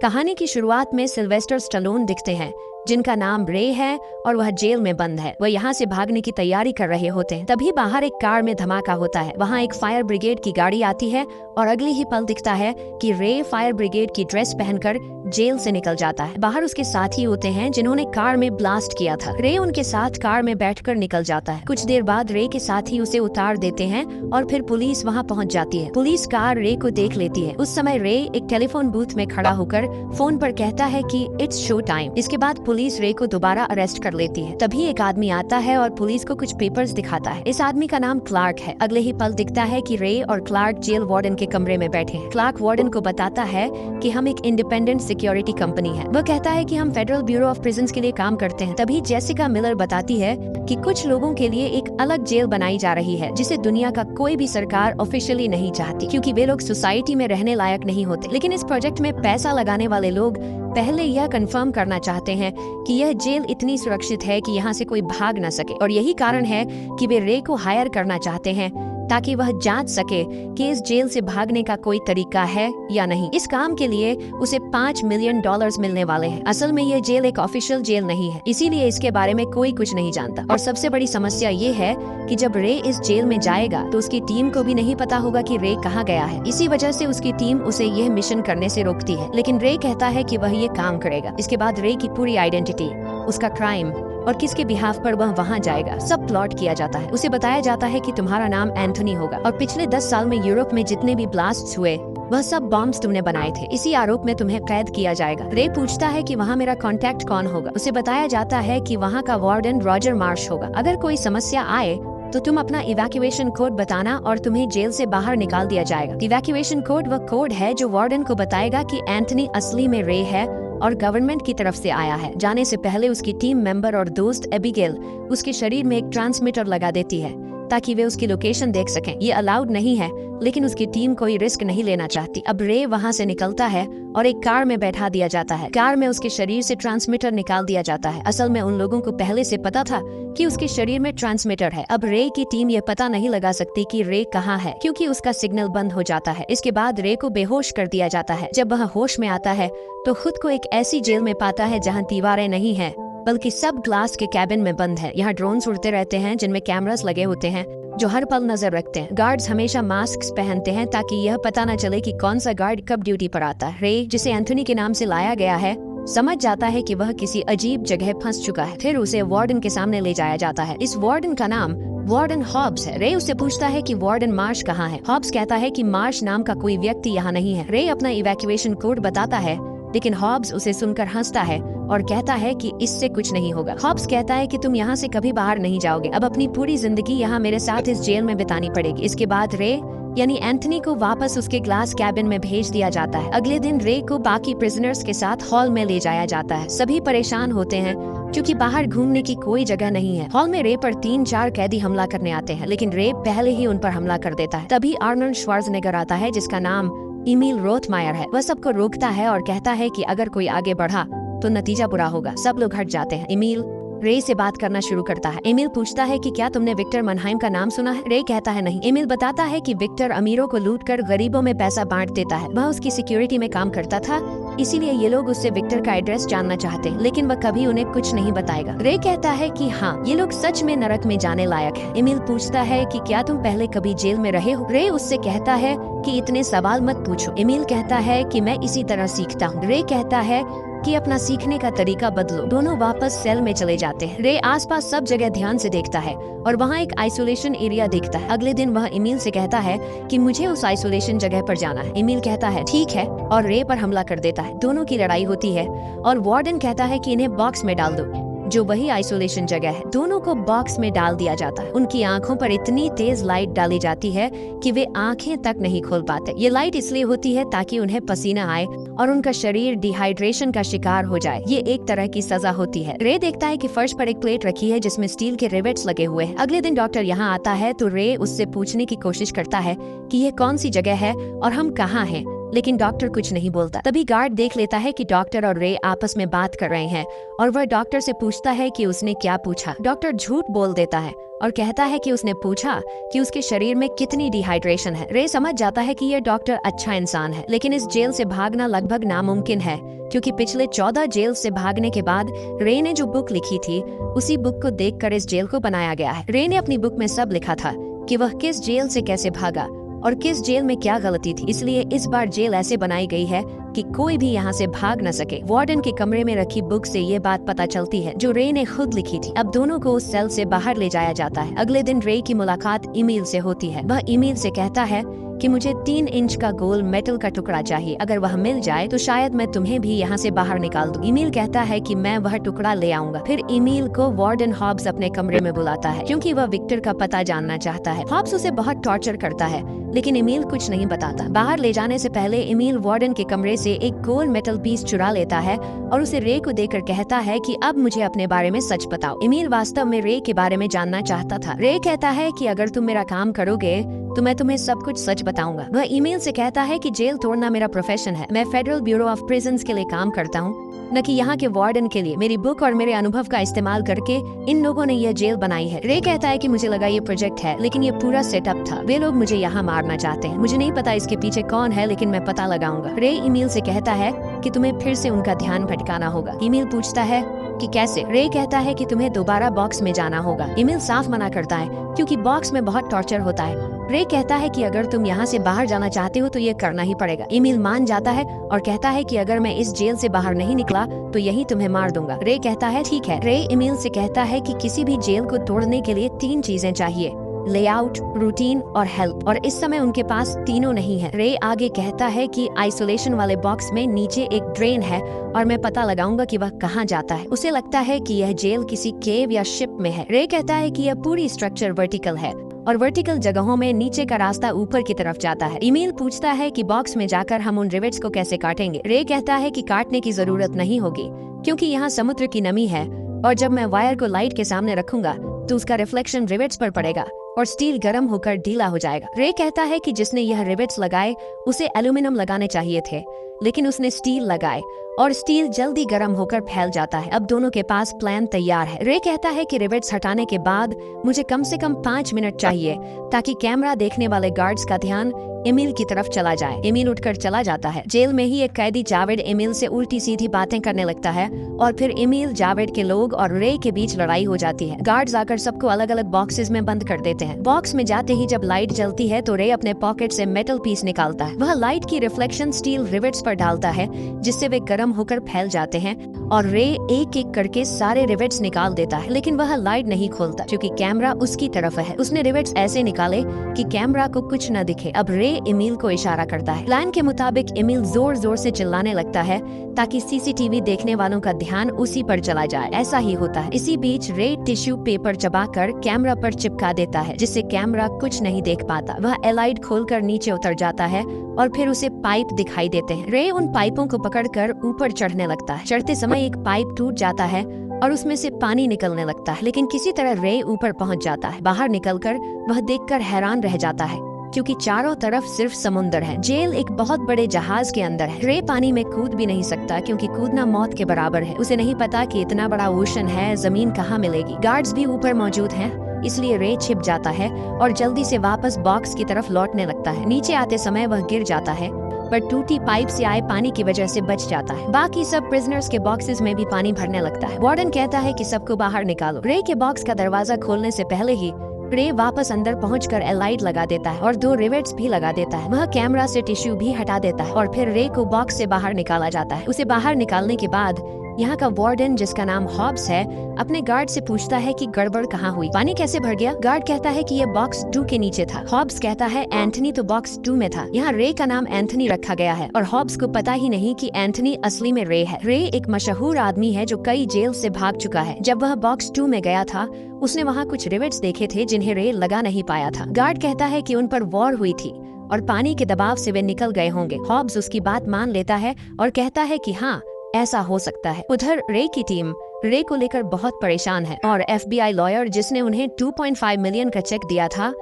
कहानी की शुरुआत में सिल्वेस्टर स्टैलोन दिखते हैं, जिनका नाम रे है और वह जेल में बंद है। वह यहाँ से भागने की तैयारी कर रहे होते हैं। तभी बाहर एक कार में धमाका होता है। वहाँ एक फायर ब्रिगेड की गाड़ी आती है और अगले ही पल दिखता है कि रे फायर ब्रिगेड की ड्रेस पहनकर जेल से निकल जाता है। बाहर उसके साथी होते हैं जिन्होंने कार में ब्लास्ट किया था। रे उनके साथ कार में बैठकर निकल जाता है। कुछ देर बाद रे के साथी उसे उतार देते हैं और फिर पुलिस वहाँ पहुँच जाती है। पुलिस कार रे को देख लेती है। उस समय रे एक टेलीफोन बूथ में खड़ा होकर फोन पर कहता है कि इट्स शो टाइम। इसके बाद पुलिस रे को दोबारा अरेस्ट कर लेती है। तभी एक आदमी आता है और पुलिस को कुछ पेपर्स दिखाता है। इस आदमी का नाम क्लार्क है। अगले ही पल दिखता है कि रे और क्लार्क जेल वार्डन के कमरे में बैठे हैं। क्लार्क वार्डन को बताता है कि हम एक इंडिपेंडेंट सिक्योरिटी कंपनी है। वह कहता है कि हम फेडरल ब्यूरो ऑफ प्रिजन्स के लिए काम करते हैं। तभी जेसिका मिलर बताती है कि कुछ लोगों के लिए एक अलग जेल बनाई जा रही है, जिसे दुनिया का कोई भी सरकार ऑफिशियली नहीं चाहती, क्योंकि वे लोग सोसाइटी में रहने लायक नहीं होते। लेकिन इस प्रोजेक्ट में पैसा लगाने वाले लोग पहले यह कंफर्म करना चाहते हैं कि यह जेल इतनी सुरक्षित है कि यहाँ से कोई भाग न सके, और यही कारण है कि वे रे को हायर करना चाहते हैं ताकि वह जांच सके कि इस जेल से भागने का कोई तरीका है या नहीं। इस काम के लिए उसे $5 मिलियन मिलने वाले हैं। असल में यह जेल एक ऑफिशियल जेल नहीं है, इसीलिए इसके बारे में कोई कुछ नहीं जानता। और सबसे बड़ी समस्या ये है कि जब रे इस जेल में जाएगा तो उसकी टीम को भी नहीं पता होगा कि रे कहाँ गया है। इसी वजह से उसकी टीम उसे यह मिशन करने से रोकती है, लेकिन रे कहता है कि वह ये काम करेगा। इसके बाद रे की पूरी आइडेंटिटी, उसका क्राइम और किसके बिहाफ पर वह वहाँ जाएगा, सब प्लॉट किया जाता है। उसे बताया जाता है कि तुम्हारा नाम एंथनी होगा और पिछले 10 साल में यूरोप में जितने भी ब्लास्ट हुए वह सब बॉम्ब्स तुमने बनाए थे। इसी आरोप में तुम्हें कैद किया जाएगा। रे पूछता है कि वहाँ मेरा कांटेक्ट कौन होगा। उसे बताया जाता है कि वहाँ का वार्डन रॉजर मार्श होगा। अगर कोई समस्या आए तो तुम अपना इवैक्यूएशन कोड बताना और तुम्हें जेल से बाहर निकाल दिया जाएगा। इवैक्यूएशन कोड वह कोड है जो वार्डन को बताएगा कि एंथनी असली में रे है और गवर्नमेंट की तरफ से आया है। जाने से पहले उसकी टीम मेंबर और दोस्त एबिगेल उसके शरीर में एक ट्रांसमीटर लगा देती है ताकि वे उसकी लोकेशन देख सकें। ये अलाउड नहीं है, लेकिन उसकी टीम कोई रिस्क नहीं लेना चाहती। अब रे वहाँ से निकलता है और एक कार में बैठा दिया जाता है। कार में उसके शरीर से ट्रांसमीटर निकाल दिया जाता है। असल में उन लोगों को पहले से पता था कि उसके शरीर में ट्रांसमीटर है। अब रे की टीम ये पता नहीं लगा सकती कि रे कहाँ है, क्योंकि उसका सिग्नल बंद हो जाता है। इसके बाद रे को बेहोश कर दिया जाता है। जब वह होश में आता है तो खुद को एक ऐसी जेल में पाता है जहाँ दीवारें नहीं है, बल्कि सब ग्लास के कैबिन में बंद है। यहाँ ड्रोन्स उड़ते रहते हैं जिनमें कैमरास लगे होते हैं जो हर पल नजर रखते हैं। गार्ड्स हमेशा मास्क पहनते हैं ताकि यह पता न चले कि कौन सा गार्ड कब ड्यूटी पर आता है। रे, जिसे एंथनी के नाम से लाया गया है, समझ जाता है कि वह किसी अजीब जगह फंस चुका है। फिर उसे वार्डन के सामने ले जाया जाता है। इस वार्डन का नाम वार्डन हॉब्स है। रे उससे पूछता है कि वार्डन मार्श कहाँ है। हॉब्स कहता है कि मार्श नाम का कोई व्यक्ति यहाँ नहीं है। रे अपना इवैक्यूएशन कोड बताता है, लेकिन हॉब्स उसे सुनकर हंसता है और कहता है कि इससे कुछ नहीं होगा। हॉब्स कहता है कि तुम यहाँ से कभी बाहर नहीं जाओगे। अब अपनी पूरी जिंदगी यहाँ मेरे साथ इस जेल में बितानी पड़ेगी। इसके बाद रे यानी एंथनी को वापस उसके ग्लास कैबिन में भेज दिया जाता है। अगले दिन रे को बाकी प्रिजनर्स के साथ हॉल में ले जाया जाता है। सभी परेशान होते हैं क्योंकि बाहर घूमने की कोई जगह नहीं है। हॉल में रे पर 3-4 कैदी हमला करने आते हैं, लेकिन रे पहले ही उन पर हमला कर देता है। तभी आर्नल्ड श्वार्ज़नेगर आता है, जिसका नाम इमील रोथमायर है। वह सबको रोकता है और कहता है कि अगर कोई आगे बढ़ा तो नतीजा बुरा होगा। सब लोग हट जाते हैं। इमील रे से बात करना शुरू करता है। एमिल पूछता है कि क्या तुमने विक्टर मनहाइम का नाम सुना है। रे कहता है नहीं। एमिल बताता है कि विक्टर अमीरों को लूटकर गरीबों में पैसा बांट देता है। वह उसकी सिक्योरिटी में काम करता था, इसीलिए ये लोग उससे विक्टर का एड्रेस जानना चाहते हैं, लेकिन वह कभी उन्हें कुछ नहीं बताएगा। रे कहता है कि हाँ, ये लोग सच में नरक में जाने लायक है। एमिल पूछता है कि क्या तुम पहले कभी जेल में रहे हो। रे उससे कहता है कि इतने सवाल मत पूछो। एमिल कहता है कि मैं इसी तरह सीखता हूँ। रे कहता है कि अपना सीखने का तरीका बदलो। दोनों वापस सेल में चले जाते हैं। रे आसपास सब जगह ध्यान से देखता है और वहाँ एक आइसोलेशन एरिया दिखता है। अगले दिन वह एमिल से कहता है कि मुझे उस आइसोलेशन जगह पर जाना है। एमिल कहता है ठीक है और रे पर हमला कर देता है। दोनों की लड़ाई होती है और वार्डन कहता है कि इन्हें बॉक्स में डाल दो, जो वही आइसोलेशन जगह है। दोनों को बॉक्स में डाल दिया जाता है। उनकी आंखों पर इतनी तेज लाइट डाली जाती है कि वे आंखें तक नहीं खोल पाते। ये लाइट इसलिए होती है ताकि उन्हें पसीना आए और उनका शरीर डिहाइड्रेशन का शिकार हो जाए। ये एक तरह की सजा होती है। रे देखता है कि फर्श पर एक प्लेट रखी है जिसमें स्टील के रिवेट्स लगे हुए हैं। अगले दिन डॉक्टर यहाँ आता है तो रे उससे पूछने की कोशिश करता है कि यह कौन सी जगह है और हम कहाँ हैं, लेकिन डॉक्टर कुछ नहीं बोलता। तभी गार्ड देख लेता है कि डॉक्टर और रे आपस में बात कर रहे हैं और वह डॉक्टर से पूछता है कि उसने क्या पूछा। डॉक्टर झूठ बोल देता है और कहता है कि उसने पूछा कि उसके शरीर में कितनी डिहाइड्रेशन है। रे समझ जाता है कि यह डॉक्टर अच्छा इंसान है, लेकिन इस जेल से भागना लगभग नामुमकिन है क्योंकि पिछले 14 जेल से भागने के बाद रे ने जो बुक लिखी थी उसी बुक को देखकर इस जेल को बनाया गया है। रे ने अपनी बुक में सब लिखा था कि वह किस जेल से कैसे भागा और किस जेल में क्या गलती थी, इसलिए इस बार जेल ऐसे बनाई गई है कि कोई भी यहाँ से भाग न सके। वार्डन के कमरे में रखी बुक से ये बात पता चलती है जो रे ने खुद लिखी थी। अब दोनों को उस सेल से बाहर ले जाया जाता है। अगले दिन रे की मुलाकात ईमेल से होती है। वह ईमेल से कहता है कि मुझे 3 इंच का गोल मेटल का टुकड़ा चाहिए, अगर वह मिल जाए तो शायद मैं तुम्हें भी यहाँ से बाहर निकाल दूं। ईमेल कहता है कि मैं वह टुकड़ा ले आऊंगा। फिर ईमेल को वार्डन हॉब्स अपने कमरे में बुलाता है क्योंकि वह विक्टर का पता जानना चाहता है। हॉब्स उसे बहुत टॉर्चर करता है लेकिन ईमेल कुछ नहीं बताता। बाहर ले जाने से पहले ईमेल वार्डन के कमरे से एक गोल मेटल पीस चुरा लेता है और उसे रे को देकर कहता है कि अब मुझे अपने बारे में सच बताओ। ईमेल वास्तव में रे के बारे में जानना चाहता था। रे कहता है कि अगर तुम मेरा काम करोगे तो मैं तुम्हें सब कुछ सच बताऊंगा। वह ईमेल से कहता है कि जेल तोड़ना मेरा प्रोफेशन है, मैं फेडरल ब्यूरो ऑफ प्रिजन्स के लिए काम करता हूँ, न कि यहाँ के वार्डन के लिए। मेरी बुक और मेरे अनुभव का इस्तेमाल करके इन लोगों ने यह जेल बनाई है। रे कहता है कि मुझे लगा ये प्रोजेक्ट है लेकिन ये पूरा सेटअप था, वे लोग मुझे यहाँ मारना चाहते हैं। मुझे नहीं पता इसके पीछे कौन है लेकिन मैं पता लगाऊंगा। रे ईमेल से कहता है कि तुम्हें फिर से उनका ध्यान भटकाना होगा। ईमेल पूछता है कि कैसे। रे कहता है कि तुम्हें दोबारा बॉक्स में जाना होगा। ईमेल साफ मना करता है क्योंकि बॉक्स में बहुत टॉर्चर होता है। रे कहता है कि अगर तुम यहाँ से बाहर जाना चाहते हो तो ये करना ही पड़ेगा। ईमेल मान जाता है और कहता है कि अगर मैं इस जेल से बाहर नहीं निकला तो यही तुम्हें मार दूंगा। रे कहता है ठीक है। रे ईमेल से कहता है कि किसी भी जेल को तोड़ने के लिए 3 चीजें चाहिए, लेआउट, रूटीन और हेल्प, और इस समय उनके पास तीनों नहीं है। रे आगे कहता है कि आइसोलेशन वाले बॉक्स में नीचे एक ड्रेन है और मैं पता लगाऊंगा कि वह कहाँ जाता है। उसे लगता है कि यह जेल किसी केव या शिप में है। रे कहता है कि यह पूरी स्ट्रक्चर वर्टिकल है और वर्टिकल जगहों में नीचे का रास्ता ऊपर की तरफ जाता है। ईमेल पूछता है कि बॉक्स में जाकर हम उन रिवेट्स को कैसे काटेंगे। रे कहता है कि काटने की जरूरत नहीं होगी क्योंकि यहाँ समुद्र की नमी है और जब मैं वायर को लाइट के सामने रखूंगा तो उसका रिफ्लेक्शन रिवेट्स पर पड़ेगा और स्टील गर्म होकर ढीला हो जाएगा। रे कहता है कि जिसने यह रिवेट्स लगाए उसे एल्यूमिनियम लगाने चाहिए थे लेकिन उसने स्टील लगाए और स्टील जल्दी गर्म होकर फैल जाता है। अब दोनों के पास प्लान तैयार है। रे कहता है कि रिवेट्स हटाने के बाद मुझे कम से कम 5 मिनट चाहिए ताकि कैमरा देखने वाले गार्ड्स का ध्यान ईमेल की तरफ चला जाए। ईमेल उठकर चला जाता है। जेल में ही एक कैदी जावेद ईमेल से उल्टी सीधी बातें करने लगता है और फिर ईमेल, जावेद के लोग और रे के बीच लड़ाई हो जाती है। गार्ड्स आकर सबको अलग अलग बॉक्सेस में बंद कर देते हैं। बॉक्स में जाते ही जब लाइट जलती है तो रे अपने पॉकेट से मेटल पीस निकालता है। वह लाइट की रिफ्लेक्शन स्टील रिवेट्स पर डालता है जिससे वे गर्म होकर फैल जाते हैं और रे एक एक करके सारे रिवेट्स निकाल देता है लेकिन वह लाइट नहीं खोलता क्योंकि कैमरा उसकी तरफ है। उसने रिवेट्स ऐसे निकाले कि कैमरा को कुछ न दिखे। अब रे ईमेल को इशारा करता है। प्लान के मुताबिक ईमेल जोर जोर से चिल्लाने लगता है ताकि सीसीटीवी देखने वालों का ध्यान उसी पर चला जाए। ऐसा ही होता है। इसी बीच रे टिश्यू पेपर चबाकर कैमरा पर चिपका देता है जिससे कैमरा कुछ नहीं देख पाता। वह एलाइड खोलकर नीचे उतर जाता है और फिर उसे पाइप दिखाई देते हैं। रे उन पाइपों को पकड़कर ऊपर चढ़ने लगता है। चढ़ते समय एक पाइप टूट जाता है और उसमें से पानी निकलने लगता है लेकिन किसी तरह रे ऊपर पहुंच जाता है। बाहर निकलकर वह देखकर हैरान रह जाता है क्योंकि चारों तरफ सिर्फ समुद्र है। जेल एक बहुत बड़े जहाज के अंदर है। रे पानी में कूद भी नहीं सकता क्योंकि कूदना मौत के बराबर है। उसे नहीं पता कि इतना बड़ा ओशन है, जमीन कहाँ मिलेगी। गार्ड्स भी ऊपर मौजूद हैं, इसलिए रे छिप जाता है और जल्दी से वापस बॉक्स की तरफ लौटने लगता है। नीचे आते समय वह गिर जाता है पर टूटी पाइप से आए पानी की वजह से बच जाता है। बाकी सब प्रिजनर्स के बॉक्सेस में भी पानी भरने लगता है। वार्डन कहता है कि सबको बाहर निकालो। रे के बॉक्स का दरवाजा खोलने से पहले ही रे वापस अंदर पहुंचकर एलाइड लगा देता है और 2 रिवेट्स भी लगा देता है। वह कैमरा से टिश्यू भी हटा देता है और फिर रे को बॉक्स से बाहर निकाला जाता है। उसे बाहर निकालने के बाद यहाँ का वार्डन जिसका नाम हॉब्स है अपने गार्ड से पूछता है कि गड़बड़ कहाँ हुई, पानी कैसे भर गया। गार्ड कहता है कि यह बॉक्स 2 के नीचे था। हॉब्स कहता है एंथनी तो बॉक्स 2 में था। यहाँ रे का नाम एंथनी रखा गया है और हॉब्स को पता ही नहीं कि एंथनी असली में रे है। रे एक मशहूर आदमी है जो कई जेल से भाग चुका है। जब वह बॉक्स 2 में गया था उसने वहाँ कुछ रिवेट्स देखे थे जिन्हें रे लगा नहीं पाया था। गार्ड कहता है कि उन पर वॉर हुई थी और पानी के दबाव से वे निकल गए होंगे। हॉब्स उसकी बात मान लेता है और कहता है कि हाँ, ऐसा हो सकता है। उधर रे की टीम रे को लेकर बहुत परेशान है और FBI लॉयर जिसने उन्हें 2.5 मिलियन का चेक दिया था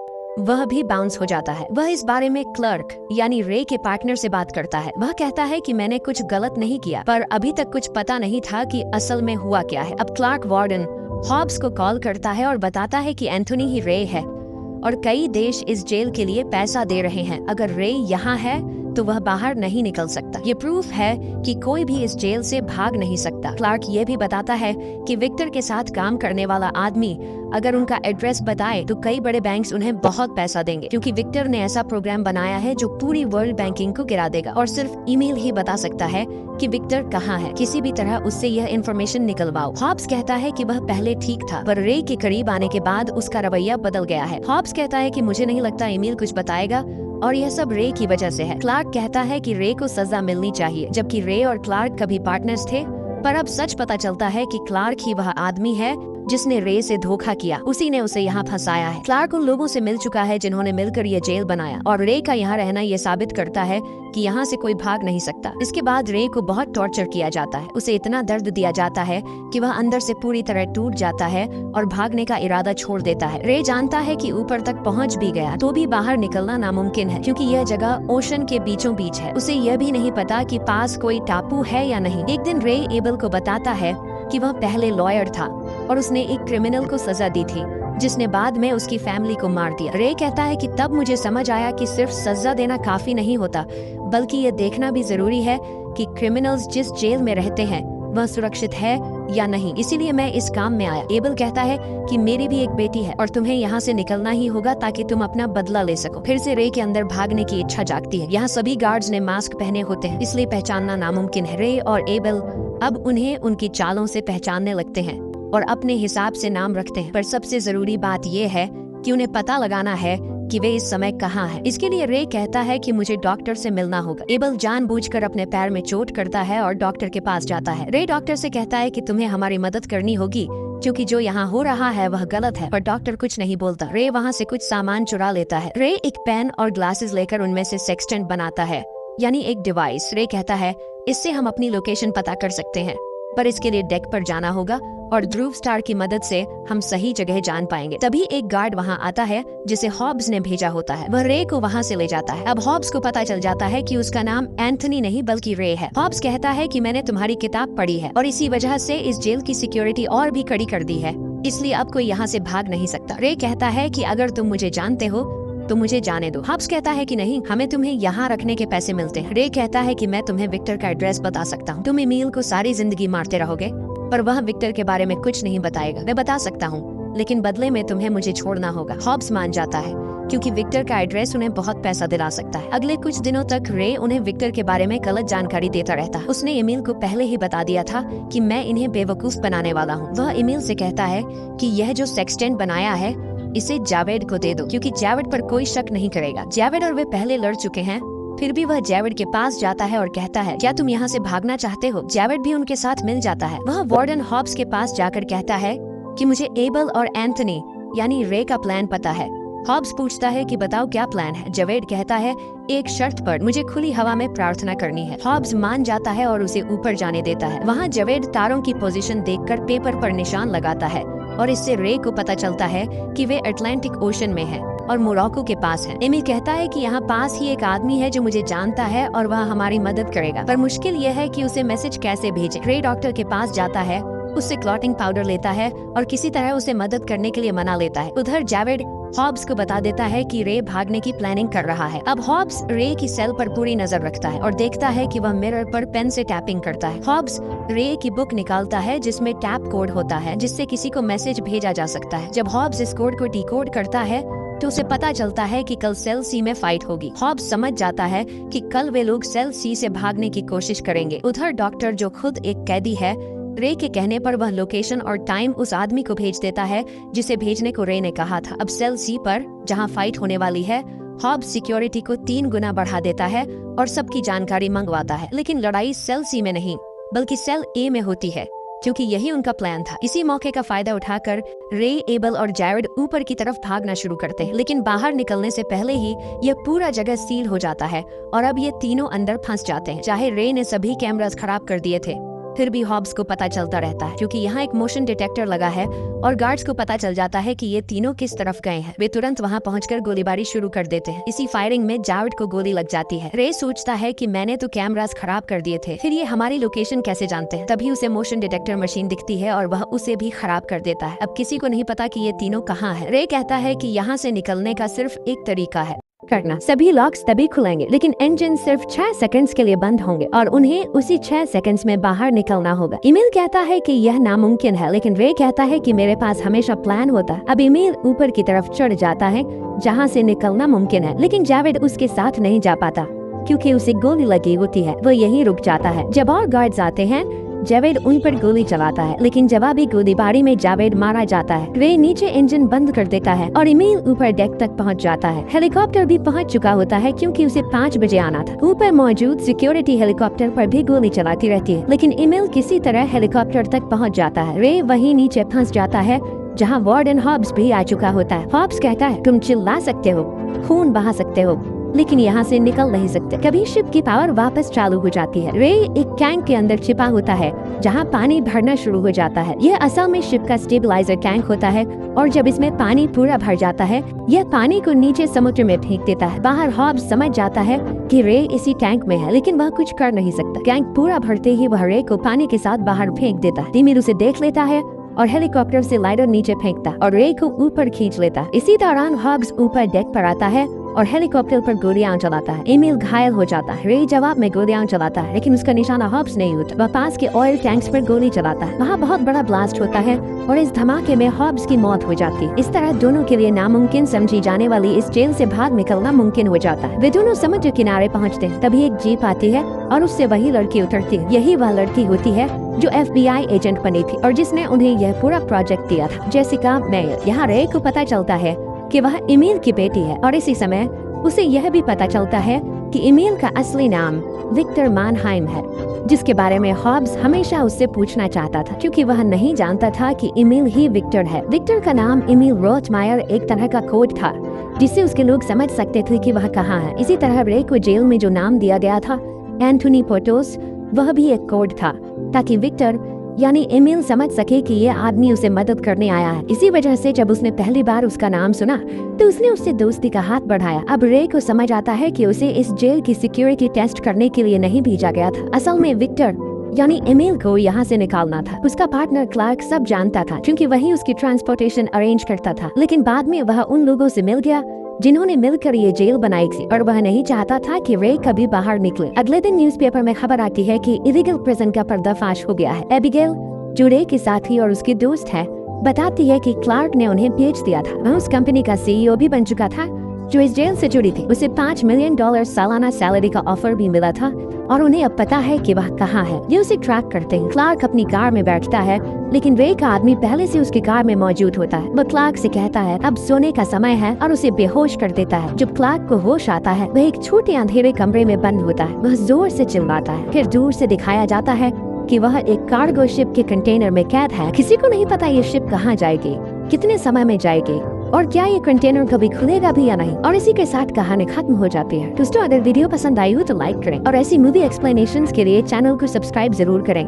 वह भी बाउंस हो जाता है। वह इस बारे में क्लर्क यानी रे के पार्टनर से बात करता है। वह कहता है कि मैंने कुछ गलत नहीं किया पर अभी तक कुछ पता नहीं था कि असल में हुआ क्या है। अब क्लर्क वार्डन हॉब्स को कॉल करता है और बताता है कि एंथोनी ही रे है और कई देश इस जेल के लिए पैसा दे रहे हैं। अगर रे यहाँ है तो वह बाहर नहीं निकल सकता। ये प्रूफ है कि कोई भी इस जेल से भाग नहीं सकता। क्लार्क ये भी बताता है कि विक्टर के साथ काम करने वाला आदमी अगर उनका एड्रेस बताए तो कई बड़े बैंक्स उन्हें बहुत पैसा देंगे, क्योंकि विक्टर ने ऐसा प्रोग्राम बनाया है जो पूरी वर्ल्ड बैंकिंग को गिरा देगा और सिर्फ ईमेल ही बता सकता है कि विक्टर कहाँ है। किसी भी तरह उससे यह इन्फॉर्मेशन निकलवाओ। हॉब्स कहता है कि वह पहले ठीक था, पर रे के करीब आने के बाद उसका रवैया बदल गया है। हॉब्स कहता है कि मुझे नहीं लगता ईमेल कुछ बताएगा और यह सब रे की वजह से है। क्लार्क कहता है कि रे को सजा मिलनी चाहिए, जबकि रे और क्लार्क कभी पार्टनर्स थे, पर अब सच पता चलता है कि क्लार्क ही वह आदमी है जिसने रे से धोखा किया। उसी ने उसे यहाँ फंसाया है। क्लार्क उन लोगों से मिल चुका है जिन्होंने मिलकर ये जेल बनाया और रे का यहाँ रहना ये साबित करता है कि यहाँ से कोई भाग नहीं सकता। इसके बाद रे को बहुत टॉर्चर किया जाता है। उसे इतना दर्द दिया जाता है कि वह अंदर से पूरी तरह टूट जाता है और भागने का इरादा छोड़ देता है। रे जानता है कि ऊपर तक पहुँच भी गया तो भी बाहर निकलना नामुमकिन है, क्योंकि यह जगह ओशन के बीचों बीच है। उसे यह भी नहीं पता कि पास कोई टापू है या नहीं। एक दिन रे एबल को बताता है कि वह पहले लॉयर था और उसने एक क्रिमिनल को सजा दी थी जिसने बाद में उसकी फैमिली को मार दिया। रे कहता है कि तब मुझे समझ आया कि सिर्फ सजा देना काफी नहीं होता, बल्कि ये देखना भी जरूरी है कि क्रिमिनल्स जिस जेल में रहते हैं वह सुरक्षित है या नहीं। इसीलिए मैं इस काम में आया। एबल कहता है कि मेरी भी एक बेटी है और तुम्हें यहाँ से निकलना ही होगा ताकि तुम अपना बदला ले सको। फिर से रे के अंदर भागने की इच्छा जागती है। यहाँ सभी गार्ड्स ने मास्क पहने होते हैं, इसलिए पहचानना नामुमकिन है। रे और एबल अब उन्हें उनकी चालों से पहचानने लगते हैं और अपने हिसाब से नाम रखते हैं, पर सबसे जरूरी बात यह है कि उन्हें पता लगाना है कि वे इस समय कहाँ हैं। इसके लिए रे कहता है कि मुझे डॉक्टर से मिलना होगा। एबल जानबूझकर अपने पैर में चोट करता है और डॉक्टर के पास जाता है। रे डॉक्टर से कहता है कि तुम्हें हमारी मदद करनी होगी क्योंकि जो यहाँ हो रहा है वह गलत है, पर डॉक्टर कुछ नहीं बोलता। रे वहाँ से कुछ सामान चुरा लेता है। रे एक पेन और ग्लासेस लेकर उनमें से सेक्सटेंट बनाता है, यानी एक डिवाइस। रे कहता है इससे हम अपनी लोकेशन पता कर सकते हैं, पर इसके लिए डेक पर जाना होगा और ध्रुव स्टार की मदद से हम सही जगह जान पाएंगे। तभी एक गार्ड वहाँ आता है जिसे हॉब्स ने भेजा होता है। वह रे को वहाँ से ले जाता है। अब हॉब्स को पता चल जाता है कि उसका नाम एंथनी नहीं बल्कि रे है। हॉब्स कहता है कि मैंने तुम्हारी किताब पढ़ी है और इसी वजह से इस जेल की सिक्योरिटी और भी कड़ी कर दी है, इसलिए अब कोई यहाँ से भाग नहीं सकता। रे कहता है कि अगर तुम मुझे जानते हो तो मुझे जाने दो। हॉब्स कहता है कि नहीं, हमें तुम्हें यहाँ रखने के पैसे मिलते हैं। रे कहता है कि मैं तुम्हें विक्टर का एड्रेस बता सकता हूँ। तुम एमिल को सारी जिंदगी मारते रहोगे पर वह विक्टर के बारे में कुछ नहीं बताएगा। मैं बता सकता हूँ, लेकिन बदले में तुम्हें मुझे छोड़ना होगा। हॉब्स मान जाता है क्योंकि विक्टर का एड्रेस उन्हें बहुत पैसा दिला सकता है। अगले कुछ दिनों तक रे उन्हें विक्टर के बारे में गलत जानकारी देता रहता है। उसने एमिल को पहले ही बता दिया था कि मैं इन्हें बेवकूफ बनाने वाला हूँ। वह एमिल से कहता है कि यह जो सेक्सटेंट बनाया है इसे जावेद को दे दो, क्योंकि जावेद पर कोई शक नहीं करेगा। जावेद और वे पहले लड़ चुके हैं, फिर भी वह जावेद के पास जाता है और कहता है क्या तुम यहाँ से भागना चाहते हो। जावेद भी उनके साथ मिल जाता है। वह वार्डन हॉब्स के पास जाकर कहता है कि मुझे एबल और एंथनी यानी रे का प्लान पता है। हॉब्स पूछता है कि बताओ क्या प्लान है। जावेद कहता है एक शर्त पर, मुझे खुली हवा में प्रार्थना करनी है। हॉब्स मान जाता है और उसे ऊपर जाने देता है। वहाँ जावेद तारों की पोजीशन देखकर पेपर पर निशान लगाता है और इससे रे को पता चलता है कि वे अटलांटिक ओशन में है और मोरक्को के पास है। एमी कहता है कि यहाँ पास ही एक आदमी है जो मुझे जानता है और वह हमारी मदद करेगा, पर मुश्किल यह है कि उसे मैसेज कैसे भेजे। रे डॉक्टर के पास जाता है, उससे क्लॉटिंग पाउडर लेता है और किसी तरह उसे मदद करने के लिए मना लेता है। उधर जावेद हॉब्स को बता देता है कि रे भागने की प्लानिंग कर रहा है। अब हॉब्स रे की सेल पर पूरी नजर रखता है और देखता है कि वह मिरर पर पेन से टैपिंग करता है। हॉब्स रे की बुक निकालता है जिसमें टैप कोड होता है जिससे किसी को मैसेज भेजा जा सकता है। जब हॉब्स इस कोड को डिकोड करता है तो उसे पता चलता है कि कल सेल सी में फाइट होगी। हॉब्स समझ जाता है कि कल वे लोग सेल सी से भागने की कोशिश करेंगे। उधर डॉक्टर जो खुद एक कैदी है, रे के कहने पर वह लोकेशन और टाइम उस आदमी को भेज देता है जिसे भेजने को रे ने कहा था। अब सेल सी पर जहां फाइट होने वाली है, हॉब्स सिक्योरिटी को 3 गुना बढ़ा देता है और सबकी जानकारी मंगवाता है। लेकिन लड़ाई सेल सी में नहीं बल्कि सेल ए में होती है, क्योंकि यही उनका प्लान था। इसी मौके का फायदा उठाकर रे, एबल और जावेद ऊपर की तरफ भागना शुरू करते हैं, लेकिन बाहर निकलने से पहले ही यह पूरा जगह सील हो जाता है और अब ये तीनों अंदर फंस जाते हैं। चाहे रे ने सभी कैमरास खराब कर दिए थे, फिर भी हॉब्स को पता चलता रहता है क्योंकि यहाँ एक मोशन डिटेक्टर लगा है और गार्ड्स को पता चल जाता है कि ये तीनों किस तरफ गए हैं। वे तुरंत वहाँ पहुंचकर गोलीबारी शुरू कर देते हैं। इसी फायरिंग में जावेद को गोली लग जाती है। रे सोचता है कि मैंने तो कैमरास खराब कर दिए थे, फिर ये हमारी लोकेशन कैसे जानते हैं। तभी उसे मोशन डिटेक्टर मशीन दिखती है और वह उसे भी खराब कर देता है। अब किसी को नहीं पता कि ये तीनों कहाँ है। रे कहता है कि यहाँ से निकलने का सिर्फ एक तरीका है करना। सभी लॉक्स तभी खुलेंगे लेकिन इंजन सिर्फ 6 सेकंड्स के लिए बंद होंगे और उन्हें उसी 6 सेकंड्स में बाहर निकलना होगा। ईमेल कहता है कि यह नामुमकिन है लेकिन रे कहता है कि मेरे पास हमेशा प्लान होता है। अब ईमेल ऊपर की तरफ चढ़ जाता है जहाँ से निकलना मुमकिन है लेकिन जावेद उसके साथ नहीं जा पाता क्योंकि उसे गोली लगी होती है। वो यहीं रुक जाता है। जब और गार्ड्स आते हैं जावेद उन पर गोली चलाता है लेकिन जवाबी गोलीबारी में जावेद मारा जाता है। रे नीचे इंजन बंद कर देता है और ईमेल ऊपर डेक तक पहुंच जाता है। हेलीकॉप्टर भी पहुंच चुका होता है क्योंकि उसे 5 बजे आना था। ऊपर मौजूद सिक्योरिटी हेलीकॉप्टर पर भी गोली चलाती रहती है लेकिन ईमेल किसी तरह हेलीकॉप्टर तक पहुँच जाता है। रे वही नीचे फंस जाता है जहाँ वार्डन हॉब्स भी आ चुका होता है। हॉब्स कहता है तुम चिल्ला सकते हो, खून बहा सकते हो लेकिन यहाँ से निकल नहीं सकते। कभी शिप की पावर वापस चालू हो जाती है। रे एक टैंक के अंदर छिपा होता है जहाँ पानी भरना शुरू हो जाता है। यह असल में शिप का स्टेबलाइजर टैंक होता है और जब इसमें पानी पूरा भर जाता है यह पानी को नीचे समुद्र में फेंक देता है। बाहर हॉब्स समझ जाता है कि रे इसी टैंक में है लेकिन वह कुछ कर नहीं सकता। टैंक पूरा भरते ही वह रे को पानी के साथ बाहर फेंक देता है। ईमेल उसे देख लेता है और हेलीकॉप्टर से लाइडर नीचे फेंकता और रे को ऊपर खींच लेता। इसी दौरान हॉब्स ऊपर डेक पर आता है और हेलीकॉप्टर पर गोलियां चलाता है। ईमेल घायल हो जाता है। रे जवाब में गोलियां चलाता है लेकिन उसका निशाना हॉब्स नहीं होता। वह पास के ऑयल टैंक्स पर गोली चलाता है। वहाँ बहुत बड़ा ब्लास्ट होता है और इस धमाके में हॉब्स की मौत हो जाती है। इस तरह दोनों के लिए नामुमकिन समझी जाने वाली इस जेल से बाहर निकलना मुमकिन हो जाता है। वे दोनों समुद्र किनारे पहुँचते हैं। तभी एक जीप आती है और उससे वही लड़की उतरती है। यही वह लड़की होती है जो FBI एजेंट बनी थी और जिसने उन्हें यह पूरा प्रोजेक्ट दिया था, जेसिका मेयर। यहाँ रे को पता चलता है कि वह ईमेल की बेटी है और इसी समय उसे यह भी पता चलता है कि ईमेल का असली नाम विक्टर मानहाइम है, जिसके बारे में हॉब्स हमेशा उससे पूछना चाहता था क्योंकि वह नहीं जानता था कि ईमेल ही विक्टर है। विक्टर का नाम ईमेल रोथमायर एक तरह का कोड था जिससे उसके लोग समझ सकते थे कि वह कहाँ है। इसी तरह रे को जेल में जो नाम दिया गया था एंथोनी पोर्टोस, वह भी एक कोड था ताकि विक्टर यानी ईमेल समझ सके कि ये आदमी उसे मदद करने आया है। इसी वजह से जब उसने पहली बार उसका नाम सुना तो उसने उससे दोस्ती का हाथ बढ़ाया। अब रे को समझ आता है कि उसे इस जेल की सिक्योरिटी टेस्ट करने के लिए नहीं भेजा गया था। असल में विक्टर यानी ईमेल को यहाँ से निकालना था। उसका पार्टनर क्लार्क सब जानता था क्योंकि वही उसकी ट्रांसपोर्टेशन अरेंज करता था लेकिन बाद में वह उन लोगों से मिल गया जिन्होंने मिलकर ये जेल बनाई थी और वह नहीं चाहता था कि रे कभी बाहर निकले। अगले दिन न्यूज़पेपर में खबर आती है कि इलीगल प्रिजन का पर्दाफाश हो गया है। एबिगेल जो रे के साथी और उसकी दोस्त है बताती है कि क्लार्क ने उन्हें बेच दिया था। वह उस कंपनी का CEO भी बन चुका था जो इस जेल से जुड़ी थी। उसे $5 मिलियन सालाना सैलरी का ऑफर भी मिला था और उन्हें अब पता है कि वह कहाँ है। ये उसे ट्रैक करते हैं। क्लार्क अपनी कार में बैठता है लेकिन रे का आदमी पहले से उसकी कार में मौजूद होता है। वह क्लार्क से कहता है अब सोने का समय है और उसे बेहोश कर देता है। जब क्लार्क को होश आता है वह एक छोटे अंधेरे कमरे में बंद होता है। वह जोर से चिल्लाता है। फिर दूर से दिखाया जाता है कि वह एक कार्गो शिप के कंटेनर में कैद है। किसी को नहीं पता ये शिप कहाँ जाएगी, कितने समय में जाएगी और क्या ये कंटेनर कभी खुलेगा भी या नहीं। और इसी के साथ कहानी खत्म हो जाती है। दोस्तों अगर वीडियो पसंद आई हो तो लाइक करें और ऐसी मूवी एक्सप्लेनेशंस के लिए चैनल को सब्सक्राइब जरूर करें।